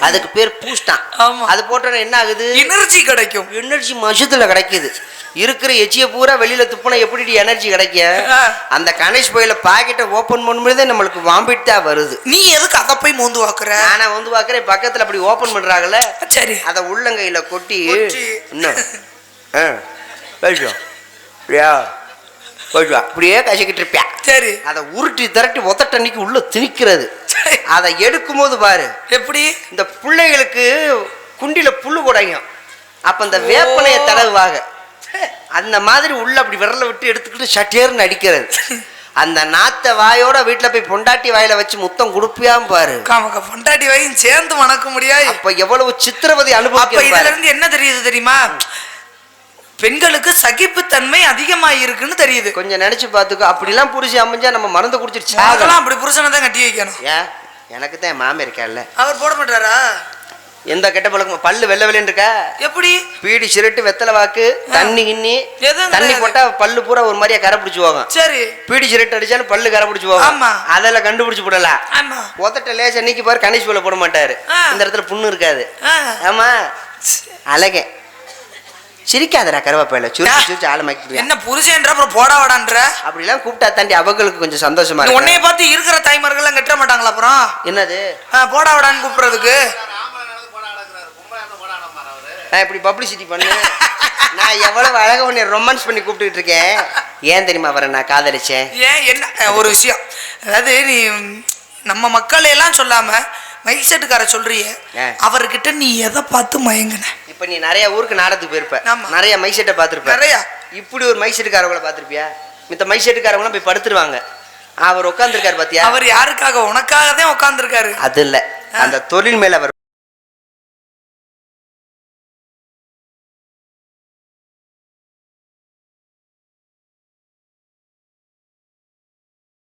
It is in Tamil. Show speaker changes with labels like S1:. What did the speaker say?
S1: அதுக்கு பேர் பூஸ்டான். அது போட்டோன்னா என்ன ஆகுது?
S2: எனர்ஜி கிடைக்கும்.
S1: எனர்ஜி மசுத்துல கிடைக்குது. இருக்கிற எச்சியை பூரா வெளியில துப்புனா எப்படி எனர்ஜி கிடைக்க? அந்த கணேஷ் போயில பாக்கெட்டை ஓபன் பண்ணும்போதே நம்மளுக்கு வாம்பிட் தான் வருது.
S2: நீ எதுக்கு அதை போய் மோந்து வாக்குற?
S1: நானா வந்து பாக்குறேன், பக்கத்துல அப்படி ஓபன் பண்றாங்கல்ல,
S2: சரி,
S1: அத உள்ளங்கையில கொட்டி இன்னும் அப்படியே கசக்கிட்டு இருப்பியா.
S2: சரி,
S1: அதை உருட்டி திரட்டி ஒத்த தண்ணிக்கு உள்ள திணிக்கிறது. அதை எடுக்கும் போது பாரு எப்படி இந்த பிள்ளைகளுக்கு குண்டில புல்லு குடையும். அப்ப இந்த வேப்பனைய தடவுவாங்க. அந்த மாதிரி உள்ள அப்படி விரல விட்டு எடுத்துக்கிட்டு சட்டேர்னு அடிக்கிறது. அந்த நாத்த வாயோட வீட்டுல போய் பொண்டாட்டி வாயில வச்சு முத்தம் கொடுப்பியாம் பாரு.
S2: பொண்டாட்டி வாயும் சேர்ந்து மணக்க முடியாது.
S1: அப்ப எவ்வளவு சித்திரவதை அனுபவம்.
S2: இதுல இருந்து என்ன தெரியுது தெரியுமா? பெண்களுக்கு சகிப்புத்தன்மை அதிகமா இருக்குன்னு தெரியுது.
S1: கொஞ்சம் நினைச்சு பாத்துக்கோ. அப்படிலாம் புருஷன் அமைஞ்சா நம்ம மருந்து குடிச்சிருச்சு.
S2: அதெல்லாம் அப்படி புருஷனை தான் கட்டி வைக்கணும்.
S1: ஏன் எனக்கு தான் மாமி இருக்கால,
S2: அவர் போட மாட்டாரா?
S1: எந்த கெட்ட பழக்கம்? பல்லு வெள்ளை வெள்ளன்னு இருக்கா? எப்படி? பீடி சிரட்டு வெத்தலை வாக்கு தண்ணி கிண்ணி தண்ணி போட்டா பல்லு பூரா ஒரு மாதிரியா கரை பிடிச்சு போகும். சரி, பீடி சிரட்டு அடிச்சாலும் பல்லு கரை பிடிச்சு போகும். அதெல்லாம் கண்டுபிடிச்சு போடலாம். உதட்ட லேச நீக்கி பாரு, கணேஷ் போல போட மாட்டாரு. இந்த இடத்துல புண்ணு இருக்காது. ஆமா, அழகே சிரிக்காதரா கருவாப்பையில சுரிச்சு சுரிச்சு ஆள மாக்கிட்டு.
S2: என்ன புருஷன்ற அப்புறம் போடா வாடான்ற
S1: அப்படிலாம் கூப்பிட்டா தாண்டி அவங்களுக்கு கொஞ்சம் சந்தோஷமா இருக்கு.
S2: உன்னைய பார்த்து இருக்கிற தாய்மார்கள் எல்லாம் கட்ட மாட்டாங்களா? அப்புறம்
S1: என்னது
S2: போடா வாடான்னு கூப்பிடுறதுக்கு?
S1: இப்படி பப்ளிசிட்டி பண்ணு. நான் எவ்வளவு அழகா உன்னை ரொமான்ஸ் பண்ணி கூப்பிட்டு இருக்கேன். ஏன் தெரியுமா அவரை நான் காதலிச்சேன்?
S2: ஏன் என்ன ஒரு விஷயம், அதாவது நீ நம்ம மக்கள் எல்லாம் சொல்லாம மைக் செட்டுக்கார சொல்றியே, அவர்கிட்ட நீ எதை பார்த்து மயங்கின?
S1: இப்ப நீ நிறைய ஊருக்கு நாடத்துக்கு போயிருப்ப, நிறைய மைக் செட்டை பார்த்திருப்ப. நிறைய இப்படி ஒரு மைக் செட்டுக்காரவங்களை பார்த்திருப்பியா? மித்த மைக் செட்டுக்காரவங்களாம் போய் படுத்துருவாங்க. அவர் உட்காந்துருக்காரு பாத்தியா?
S2: அவர் யாருக்காக? உனக்காக தான் உட்காந்துருக்காரு.
S1: அது இல்ல, அந்த தொழில் மேல அவர்